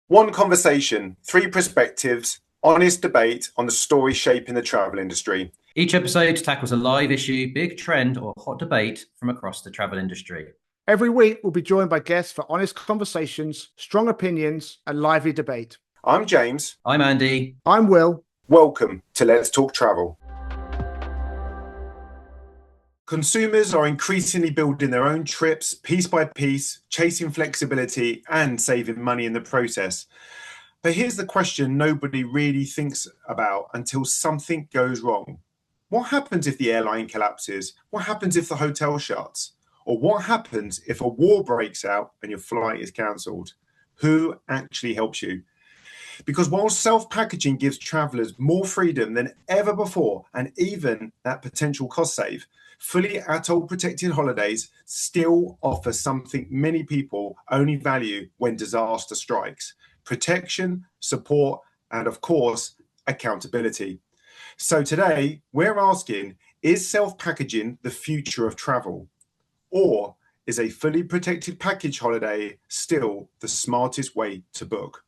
One conversation, three perspectives, honest debate on the stories shaping the travel industry. Each episode tackles a live issue, big trend, or hot debate from across the travel industry. Every week, we'll be joined by guests for honest conversations, strong opinions, and lively debate. I'm James. I'm Andy. I'm Will. Welcome to Let's Talk Travel. Consumers are increasingly building their own trips piece by piece, chasing flexibility and saving money in the process. But here's the question nobody really thinks about until something goes wrong. What happens if the airline collapses? What happens if the hotel shuts? Or what happens if a war breaks out and your flight is cancelled? Who actually helps you? Because while self-packaging gives travellers more freedom than ever before, and even that potential cost save, fully ATOL protected holidays still offer something many people only value when disaster strikes: protection, support, and of course, accountability. So today we're asking, is self-packaging the future of travel? Or is a fully protected package holiday still the smartest way to book?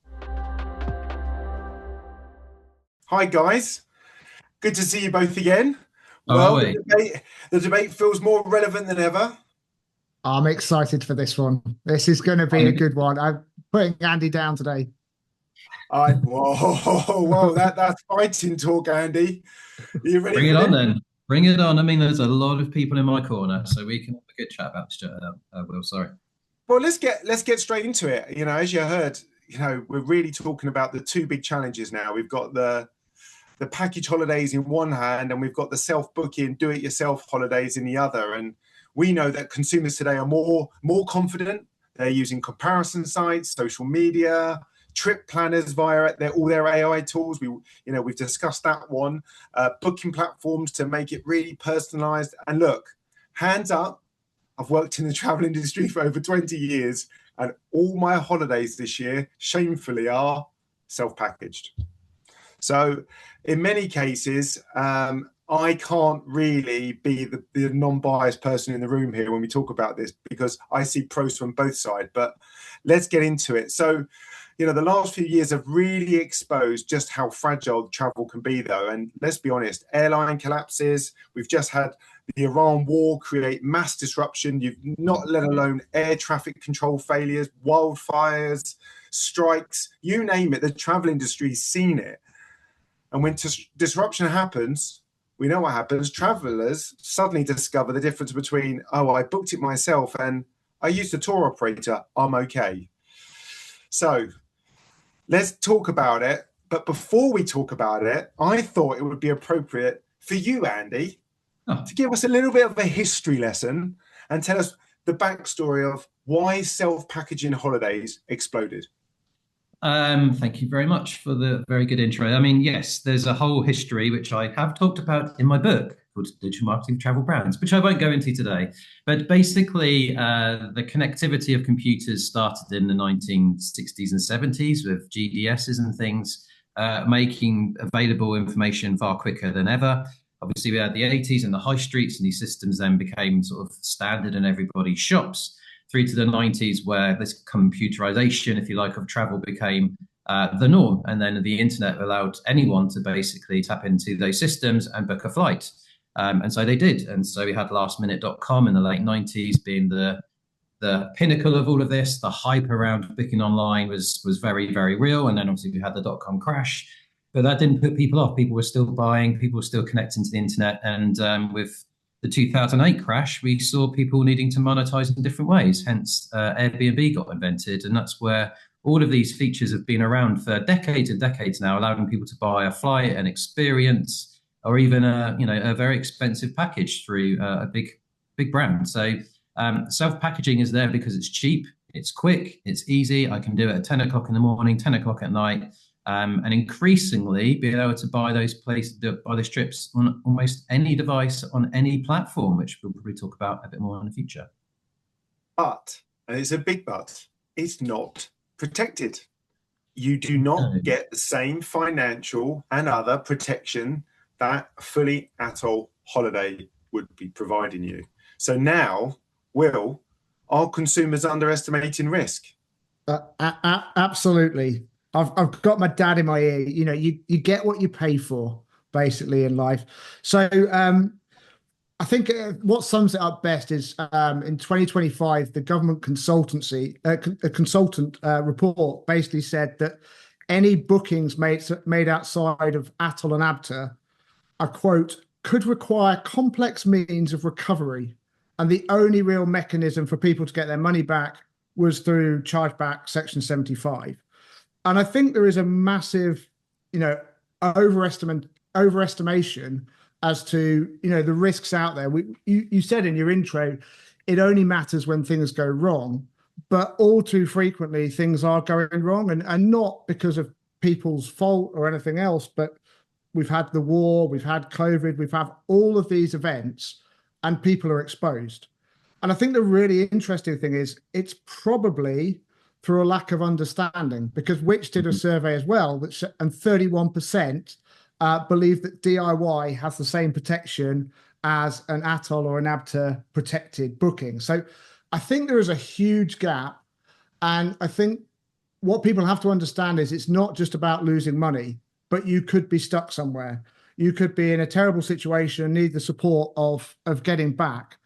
Hi guys, good to see you both again. Well, the debate feels more relevant than ever. I'm excited for this one. This is going to be a good one. I'm putting Andy down today. Whoa, that's fighting talk, Andy. Are you ready? Bring it on then. Bring it on. I mean, there's a lot of people in my corner, so we can have a good chat about this. Will, sorry. Well, let's get straight into it. You know, as you heard, we're really talking about the two big challenges now. We've got the package holidays in one hand, and we've got the self-booking, do-it-yourself holidays in the other. And we know that consumers today are more confident. They're using comparison sites, social media, trip planners via all their AI tools. We've discussed that one. Booking platforms to make it really personalized. And look, hands up, I've worked in the travel industry for over 20 years, and all my holidays this year, shamefully, are self-packaged. So in many cases, I can't really be the non-biased person in the room here when we talk about this, because I see pros from both sides. But let's get into it. So, the last few years have really exposed just how fragile travel can be, though. And let's be honest, airline collapses. We've just had the Iran war create mass disruption. You've not let alone air traffic control failures, wildfires, strikes, you name it. The travel industry's seen it. And when disruption happens, we know what happens. Travelers suddenly discover the difference between, oh, I booked it myself and I used a tour operator, I'm okay. So let's talk about it. But before we talk about it, I thought it would be appropriate for you, Andy, to give us a little bit of a history lesson and tell us the backstory of why self-packaging holidays exploded. Thank you very much for the very good intro. I mean, yes, there's a whole history which I have talked about in my book called Digital Marketing for Travel Brands, which I won't go into today. But basically, the connectivity of computers started in the 1960s and 70s with GDSs and things, making available information far quicker than ever. Obviously, we had the 80s and the high streets, and these systems then became sort of standard in everybody's shops, through to the 90s, where this computerization, if you like, of travel became the norm. And then the internet allowed anyone to basically tap into those systems and book a flight. And so they did. And so we had lastminute.com in the late 90s being the pinnacle of all of this. The hype around booking online was very, very real. And then obviously we had the .com crash. But that didn't put people off. People were still buying, people were still connecting to the internet. And with the 2008 crash, we saw people needing to monetize in different ways. Hence, Airbnb got invented. And that's where all of these features have been around for decades and decades now, allowing people to buy a flight, an experience, or even a very expensive package through a big brand. So self-packaging is there because it's cheap, it's quick, it's easy. I can do it at 10 o'clock in the morning, 10 o'clock at night. And increasingly being able to buy those trips on almost any device on any platform, which we'll probably talk about a bit more in the future. But, and it's a big but, it's not protected. You do not get the same financial and other protection that a fully ATOL holiday would be providing you. So now, are consumers underestimating risk? Absolutely. I've got my dad in my ear. You know, you get what you pay for, basically, in life. So I think what sums it up best is in 2025, the government a consultant report basically said that any bookings made outside of ATOL and ABTA are, quote, could require complex means of recovery. And the only real mechanism for people to get their money back was through chargeback Section 75. And I think there is a massive, you know, overestimation as to, you know, the risks out there. You said in your intro, it only matters when things go wrong, but all too frequently things are going wrong, and not because of people's fault or anything else, but we've had the war, we've had COVID, we've had all of these events, and people are exposed. And I think the really interesting thing is it's probably through a lack of understanding, because Which did a survey as well, and 31% believe that DIY has the same protection as an ATOL or an ABTA protected booking. So I think there is a huge gap. And I think what people have to understand is it's not just about losing money, but you could be stuck somewhere. You could be in a terrible situation and need the support of getting back.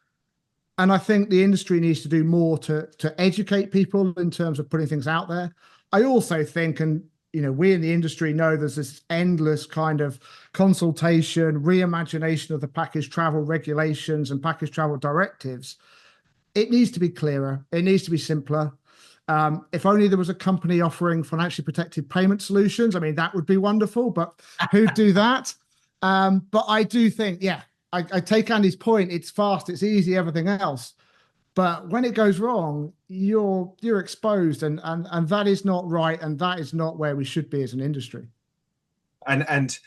And I think the industry needs to do more to educate people in terms of putting things out there. I also think, and you know, we in the industry know there's this endless kind of consultation, reimagination of the package travel regulations and package travel directives. It needs to be clearer. It needs to be simpler. If only there was a company offering financially protected payment solutions. I mean, that would be wonderful, but who'd do that? But I do think, yeah, I take Andy's point. It's fast, it's easy, everything else. But when it goes wrong, you're exposed, and that is not right, and that is not where we should be as an industry. And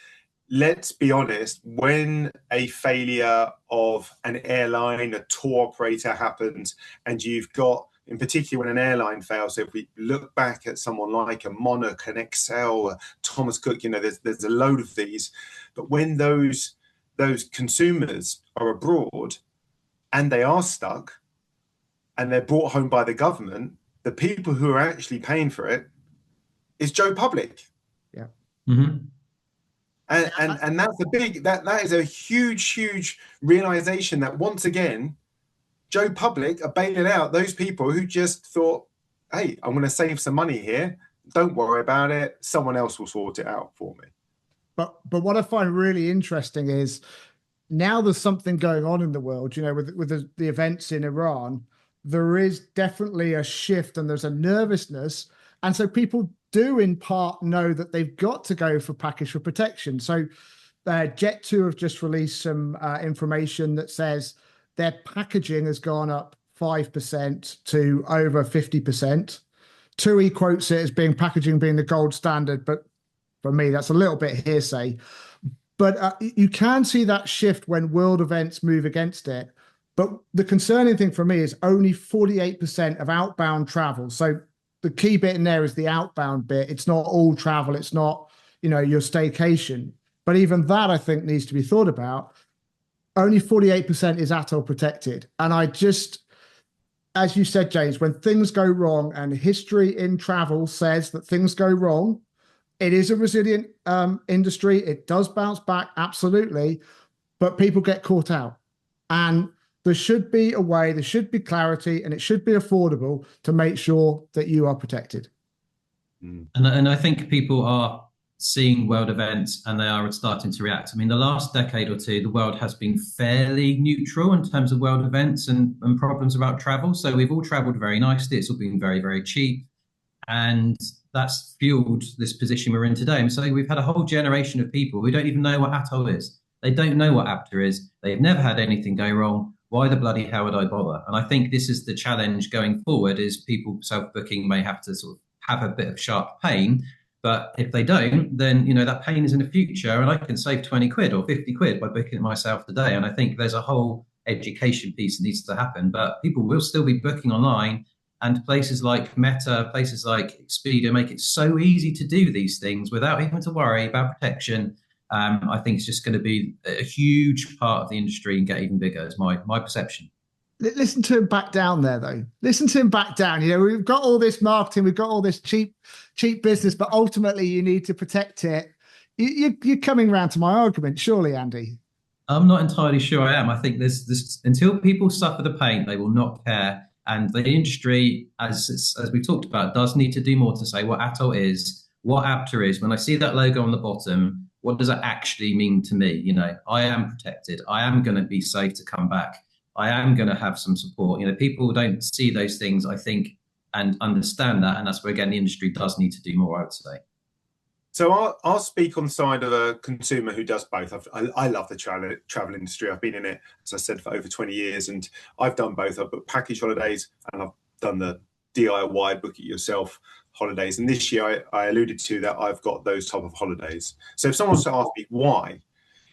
let's be honest, when a failure of an airline, a tour operator happens, and you've got, in particular when an airline fails, so if we look back at someone like a Monarch, an Excel, a Thomas Cook, you know, there's a load of these. But when those consumers are abroad and they are stuck and they're brought home by the government, the people who are actually paying for it is Joe Public. Yeah. Mm-hmm. And that's a big, that is a huge realization that once again, Joe Public are bailing out those people who just thought, hey, I'm going to save some money here. Don't worry about it. Someone else will sort it out for me. But what I find really interesting is now there's something going on in the world, you know, with the events in Iran, there is definitely a shift and there's a nervousness. And so people do in part know that they've got to go for package for protection. So Jet2 have just released some information that says their packaging has gone up 5% to over 50%. TUI quotes it as packaging being the gold standard, but for me, that's a little bit hearsay. But you can see that shift when world events move against it. But the concerning thing for me is only 48% of outbound travel. So the key bit in there is the outbound bit. It's not all travel. It's not, you know, your staycation. But even that, I think, needs to be thought about. Only 48% is ATOL protected. And I just, as you said, James, when things go wrong, and history in travel says that things go wrong, it is a resilient industry. It does bounce back, absolutely, but people get caught out. And there should be a way, there should be clarity, and it should be affordable to make sure that you are protected. And I think people are seeing world events and they are starting to react. I mean, the last decade or two, the world has been fairly neutral in terms of world events and problems about travel. So we've all traveled very nicely. It's all been very, very cheap. And that's fueled this position we're in today. And so we've had a whole generation of people who don't even know what ATOL is. They don't know what ABTA is. They've never had anything go wrong. Why the bloody hell would I bother? And I think this is the challenge going forward, is people self-booking may have to sort of have a bit of sharp pain. But if they don't, then, you know, that pain is in the future, and I can save 20 quid or 50 quid by booking it myself today. And I think there's a whole education piece that needs to happen, but people will still be booking online, and places like Meta, places like Expedia make it so easy to do these things without having to worry about protection. I think it's just going to be a huge part of the industry and get even bigger, is my perception. Listen to him back down there, though. Listen to him back down. We've got all this marketing, we've got all this cheap business, but ultimately you need to protect it. You're coming round to my argument, surely, Andy. I'm not entirely sure I am. I think there's this until people suffer the pain, they will not care. And the industry, as we talked about, does need to do more to say what ATOL is, what APTA is. When I see that logo on the bottom, what does that actually mean to me? I am protected. I am going to be safe to come back. I am going to have some support. People don't see those things, I think, and understand that. And that's where, again, the industry does need to do more, I would say. So I'll speak on the side of a consumer who does both. I love the travel industry. I've been in it, as I said, for over 20 years, and I've done both. I've booked package holidays and I've done the DIY book it yourself holidays. And this year I alluded to that I've got those type of holidays. So if someone was to ask me why,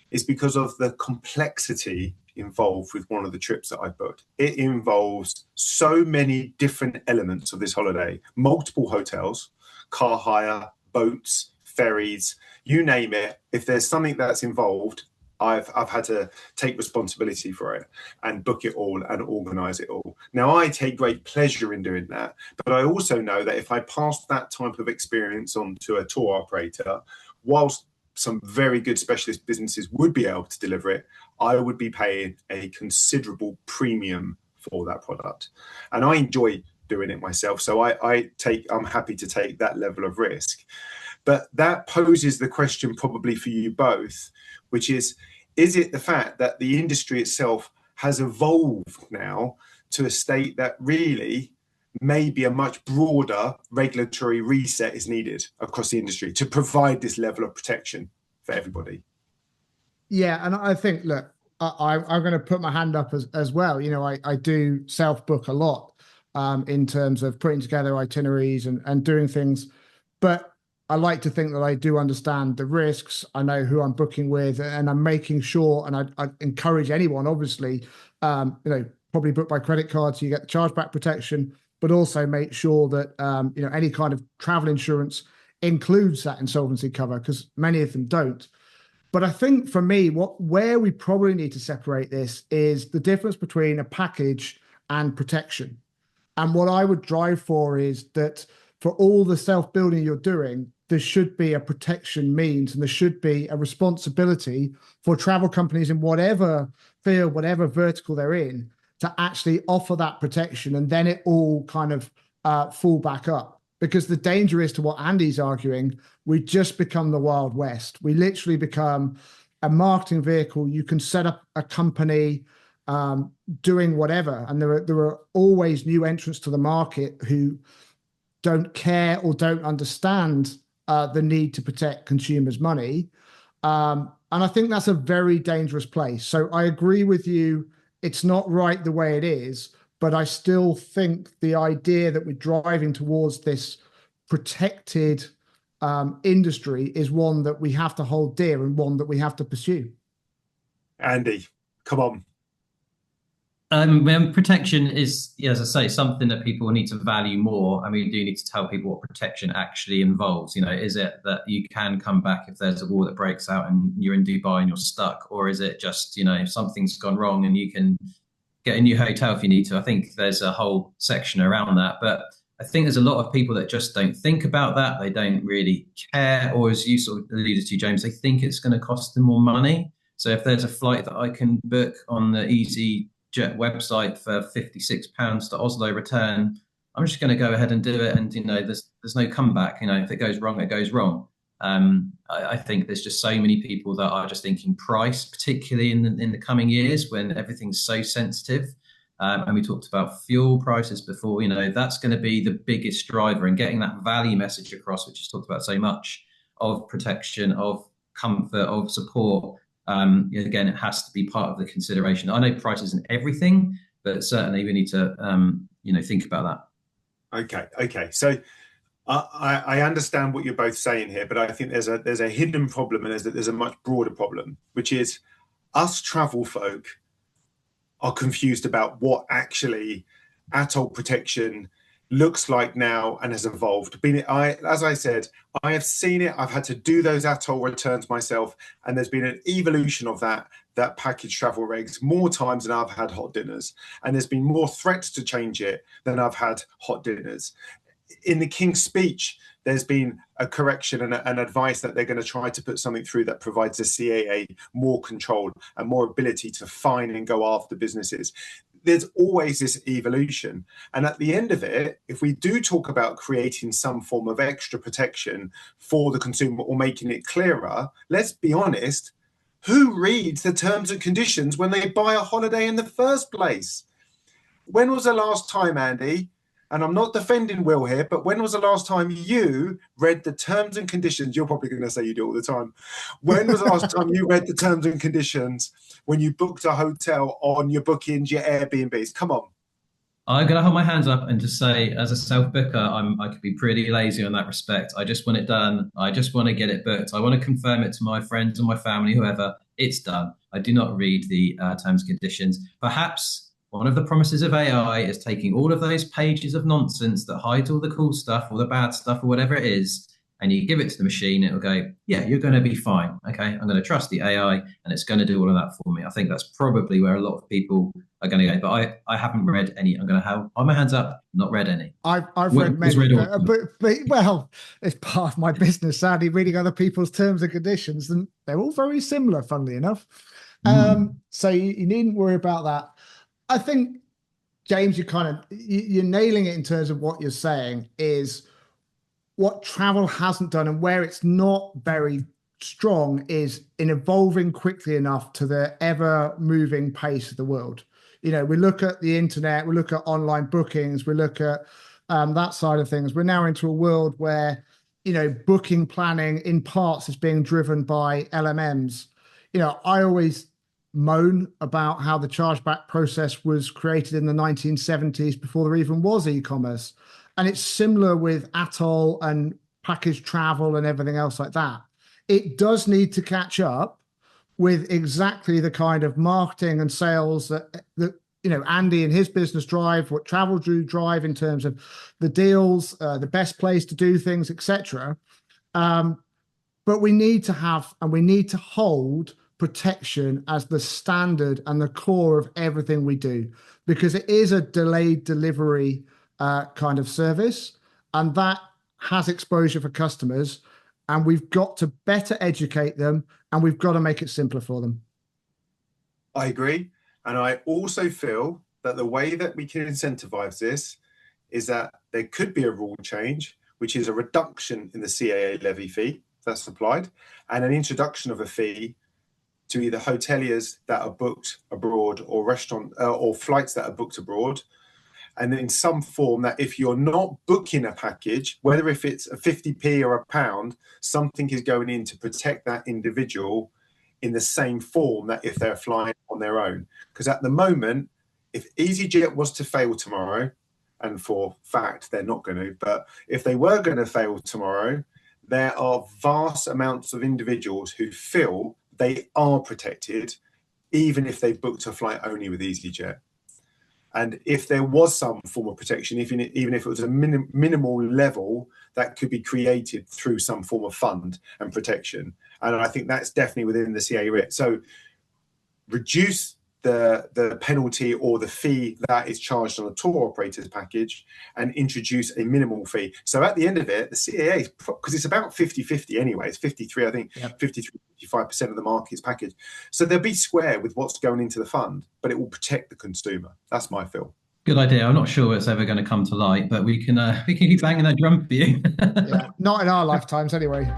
it's because of the complexity involved with one of the trips that I booked. It involves so many different elements of this holiday, multiple hotels, car hire, boats, ferries, you name it. If there's something that's involved, I've had to take responsibility for it and book it all and organize it all. Now, I take great pleasure in doing that, but I also know that if I pass that type of experience on to a tour operator, whilst some very good specialist businesses would be able to deliver it, I would be paying a considerable premium for that product. And I enjoy doing it myself. So I'm happy to take that level of risk. But that poses the question probably for you both, which is it the fact that the industry itself has evolved now to a state that really maybe a much broader regulatory reset is needed across the industry to provide this level of protection for everybody? Yeah, and I think, look, I'm going to put my hand up as well. I do self-book a lot in terms of putting together itineraries and doing things. But I like to think that I do understand the risks. I know who I'm booking with, and I'm making sure, and I encourage anyone, obviously, probably book by credit card so you get the chargeback protection, but also make sure that, any kind of travel insurance includes that insolvency cover, because many of them don't. But I think for me, where we probably need to separate this is the difference between a package and protection. And what I would drive for is that for all the self-building you're doing, there should be a protection means, and there should be a responsibility for travel companies in whatever field, whatever vertical they're in, to actually offer that protection, and then it all kind of fall back up. Because the danger is, to what Andy's arguing, we just become the Wild West. We literally become a marketing vehicle. You can set up a company doing whatever, and there are always new entrants to the market who don't care or don't understand the need to protect consumers' money. And I think that's a very dangerous place. So I agree with you. It's not right the way it is, but I still think the idea that we're driving towards this protected industry is one that we have to hold dear and one that we have to pursue. Andy, come on. Protection is, as I say, something that people need to value more. I mean, we do need to tell people what protection actually involves. Is it that you can come back if there's a war that breaks out and you're in Dubai and you're stuck? Or is it just, if something's gone wrong and you can get a new hotel if you need to? I think there's a whole section around that. But I think there's a lot of people that just don't think about that. They don't really care. Or as you sort of alluded to, James, they think it's going to cost them more money. So if there's a flight that I can book on the EasyJet website for £56 to Oslo return, I'm just going to go ahead and do it. And, there's no comeback. If it goes wrong, it goes wrong. I think there's just so many people that are just thinking price, particularly in the coming years when everything's so sensitive. And we talked about fuel prices before. That's going to be the biggest driver, and getting that value message across, which is talked about so much, of protection, of comfort, of support. Again, it has to be part of the consideration. I know price isn't everything, but certainly we need to think about that. Okay. So I understand what you're both saying here, but I think there's a hidden problem, and there's a much broader problem, which is us travel folk are confused about what actually ATOL protection looks like now and has evolved. As I said, I have seen it. I've had to do those ATOL returns myself, and there's been an evolution of that package travel regs more times than I've had hot dinners, and there's been more threats to change it than I've had hot dinners. In the King's Speech, there's been a correction and advice that they're going to try to put something through that provides the CAA more control and more ability to fine and go after businesses. There's always this evolution. And at the end of it, if we do talk about creating some form of extra protection for the consumer or making it clearer, let's be honest, who reads the terms and conditions when they buy a holiday in the first place? When was the last time, Andy, and I'm not defending Will here, but when was the last time you read the terms and conditions? You're probably going to say you do all the time. When was the last time you read the terms and conditions when you booked a hotel on your bookings, your Airbnbs? Come on. I'm going to hold my hands up and just say, as a self-booker, I could be pretty lazy on that respect. I just want it done. I just want to get it booked. I want to confirm it to my friends and my family, whoever. It's done. I do not read the terms and conditions. Perhaps one of the promises of AI is taking all of those pages of nonsense that hides all the cool stuff or the bad stuff or whatever it is, and you give it to the machine, it'll go, yeah, you're going to be fine. Okay, I'm going to trust the AI and it's going to do all of that for me. I think that's probably where a lot of people are going to go. But I haven't read any. I'm going to hold my hands up, not read any. I've read many, but well, it's part of my business, sadly, reading other people's terms and conditions, and they're all very similar, funnily enough. So you needn't worry about that. I think, James, you're nailing it in terms of what you're saying is what travel hasn't done, and where it's not very strong is in evolving quickly enough to the ever moving pace of the world. We look at the internet, we look at online bookings, we look at that side of things. We're now into a world where, booking planning in parts is being driven by LMMs. I always moan about how the chargeback process was created in the 1970s before there even was e-commerce. And it's similar with ATOL and package travel and everything else like that. It does need to catch up with exactly the kind of marketing and sales that Andy and his business drive, what travel do drive in terms of the deals, the best place to do things, etc. But we need to have and we need to hold protection as the standard and the core of everything we do, because it is a delayed delivery kind of service, and that has exposure for customers, and we've got to better educate them, and we've got to make it simpler for them. I agree. And I also feel that the way that we can incentivize this is that there could be a rule change, which is a reduction in the CAA levy fee that's applied and an introduction of a fee to either hoteliers that are booked abroad or restaurant or flights that are booked abroad. And in some form that if you're not booking a package, whether if it's a 50p or a pound, something is going in to protect that individual in the same form that if they're flying on their own. Because at the moment, if EasyJet was to fail tomorrow, and for fact they're not going to, but if they were going to fail tomorrow, there are vast amounts of individuals who feel they are protected, even if they booked a flight only with EasyJet. And if there was some form of protection, even if it was a minimal level, that could be created through some form of fund and protection. And I think that's definitely within the CAA. So reduce the penalty or the fee that is charged on a tour operator's package and introduce a minimal fee. So at the end of it, the CAA, because it's about 50-50 anyway, it's 53, I think, 53-55% of the market's package. So they'll be square with what's going into the fund, but it will protect the consumer. That's my feel. Good idea. I'm not sure it's ever going to come to light, but we can keep banging that drum for you. Yeah, not in our lifetimes anyway.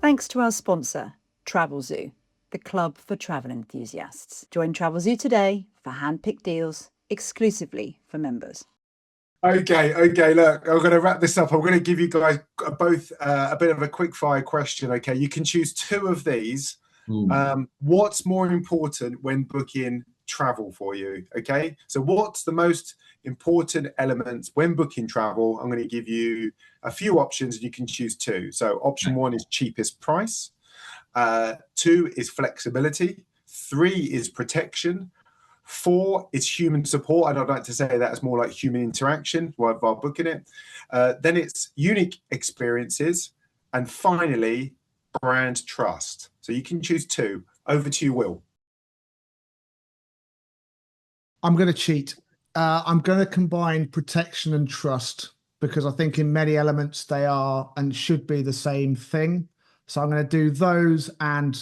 Thanks to our sponsor, Travelzoo, the club for travel enthusiasts. Join Travelzoo today for hand-picked deals exclusively for members. Okay. Look, I'm going to wrap this up. I'm going to give you guys both a bit of a quick-fire question. Okay, you can choose two of these. What's more important when booking travel for you? Okay, so what's the most important elements when booking travel? I'm going to give you a few options and you can choose two. So option one is cheapest price. 2 is flexibility. 3 is protection. 4, it's human support, and I'd like to say that's more like human interaction while booking it. Then it's unique experiences, and finally, brand trust. So you can choose 2. Over to you, Will. I'm going to cheat. I'm going to combine protection and trust, because I think in many elements they are and should be the same thing. So I'm going to do those and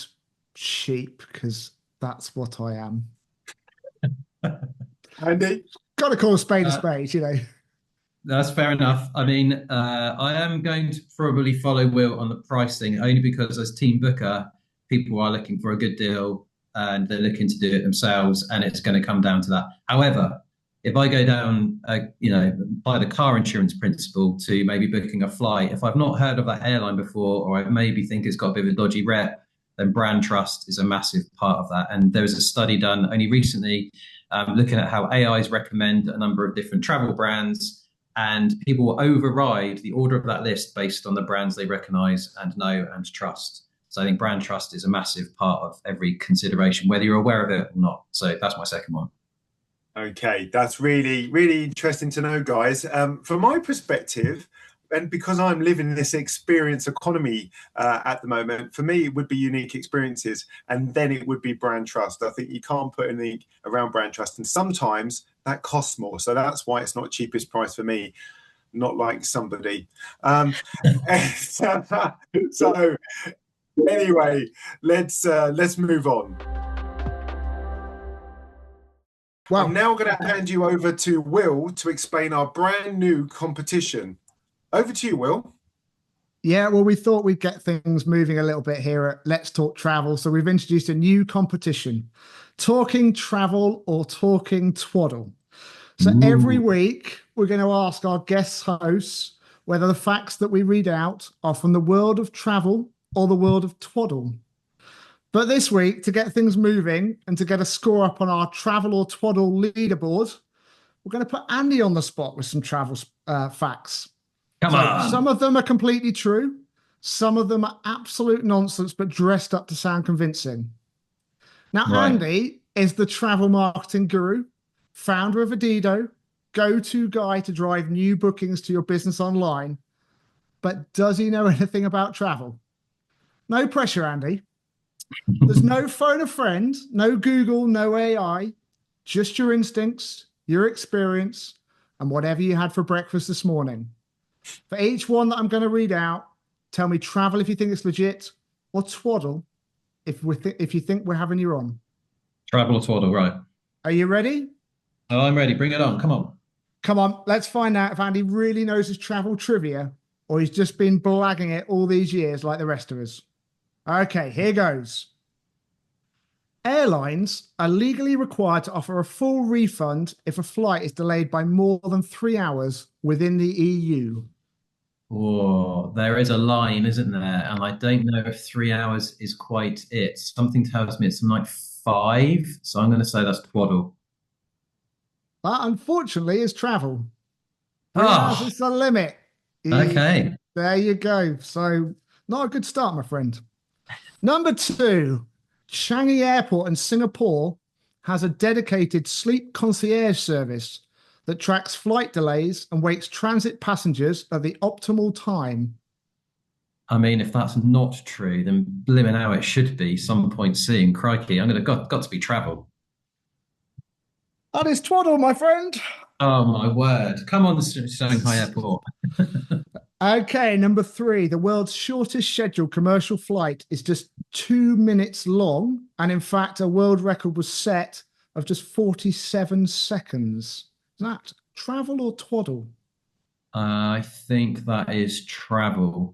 sheep, because that's what I am. Andy? Got to call a spade, you know. That's fair enough. I mean, I am going to probably follow Will on the pricing, only because as team booker, people are looking for a good deal and they're looking to do it themselves, and it's going to come down to that. However, if I go down, by the car insurance principle to maybe booking a flight, if I've not heard of that airline before, or I maybe think it's got a bit of a dodgy rep, then brand trust is a massive part of that. And there was a study done only recently looking at how AIs recommend a number of different travel brands, and people will override the order of that list based on the brands they recognize and know and trust. So I think brand trust is a massive part of every consideration, whether you're aware of it or not. So that's my second one. Okay, that's really, really interesting to know, guys. From my perspective, and because I'm living this experience economy at the moment, for me, it would be unique experiences, and then it would be brand trust. I think you can't put anything around brand trust, and sometimes that costs more. So that's why it's not cheapest price for me, not like somebody. So anyway, let's move on. Well, I'm now going to hand you over to Will to explain our brand new competition. Over to you, Will. Yeah, well, we thought we'd get things moving a little bit here at Let's Talk Travel. So we've introduced a new competition, Talking Travel or Talking Twaddle. So every week, we're going to ask our guest hosts whether the facts that we read out are from the world of travel or the world of twaddle. But this week, to get things moving and to get a score up on our travel or twaddle leaderboard, we're going to put Andy on the spot with some travel facts. Come on. Some of them are completely true. Some of them are absolute nonsense, but dressed up to sound convincing. Now, right. Andy is the travel marketing guru, founder of Adido, go-to guy to drive new bookings to your business online. But does he know anything about travel? No pressure, Andy. There's no phone a friend, no Google, no AI, just your instincts, your experience, and whatever you had for breakfast this morning. For each one that I'm going to read out, tell me travel if you think it's legit, or twaddle if you think we're having you on. Travel or twaddle, right. Are you ready? Oh, I'm ready. Bring it on. Come on. Come on. Let's find out if Andy really knows his travel trivia, or he's just been blagging it all these years like the rest of us. Okay, here goes. Airlines are legally required to offer a full refund if a flight is delayed by more than 3 hours within the EU. Oh, there is a line, isn't there? And I don't know if 3 hours is quite it. Something tells me it's something like 5. So I'm going to say that's twaddle. That, unfortunately, is travel. 3 hours is the limit. Okay. There you go. So not a good start, my friend. Number 2. Changi Airport in Singapore has a dedicated sleep concierge service that tracks flight delays and wakes transit passengers at the optimal time. I mean, if that's not true, then blimmin' how it should be some point soon. Crikey, I'm got to be travel. That is twaddle, my friend. Oh, my word. Come on, Shanghai Airport. Okay, number 3. The world's shortest scheduled commercial flight is just 2 minutes long. And in fact, a world record was set of just 47 seconds. Is that travel or twaddle? I think that is travel.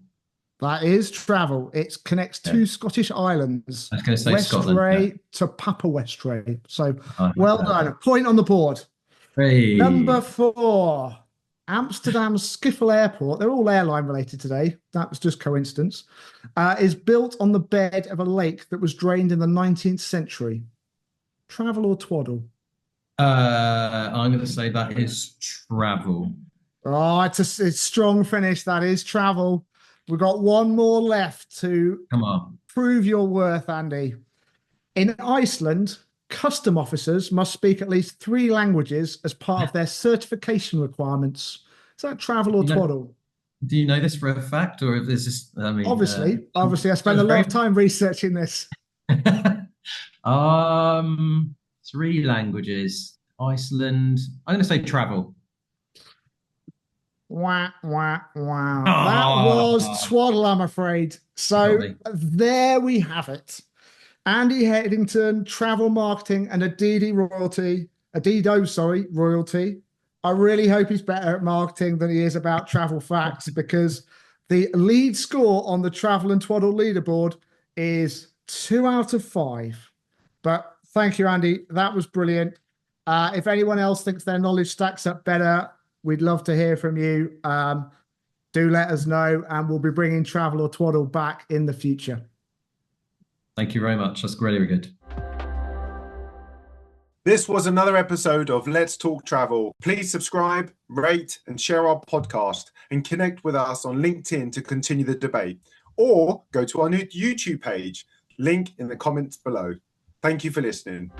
That is travel. It connects 2 Scottish islands. I was going to say Scotland. Westray to Papa Westray. So well done. A point on the board. Hey. Number 4. Amsterdam Schiphol Airport, they're all airline related today, that was just coincidence, is built on the bed of a lake that was drained in the 19th century. Travel or twaddle? I'm going to say that is travel. Oh, it's a strong finish. That is travel. We've got one more left to Come on. prove your worth, Andy. In Iceland, custom officers must speak at least 3 languages as part of their certification requirements. Is that travel or twaddle? Do you know this for a fact, or is this? I mean, obviously, I spent a lot of time researching this. 3 languages. Iceland. I'm going to say travel. Wow. That was twaddle, I'm afraid. So there we have it. Andy Headington, travel marketing and Adido royalty. I really hope he's better at marketing than he is about travel facts, because the lead score on the travel and twaddle leaderboard is 2 out of 5. But thank you, Andy. That was brilliant. If anyone else thinks their knowledge stacks up better, we'd love to hear from you. Do let us know, and we'll be bringing travel or twaddle back in the future. Thank you very much. That's really good. This was another episode of Let's Talk Travel. Please subscribe, rate, and share our podcast, and connect with us on LinkedIn to continue the debate. Or go to our new YouTube page, link in the comments below. Thank you for listening.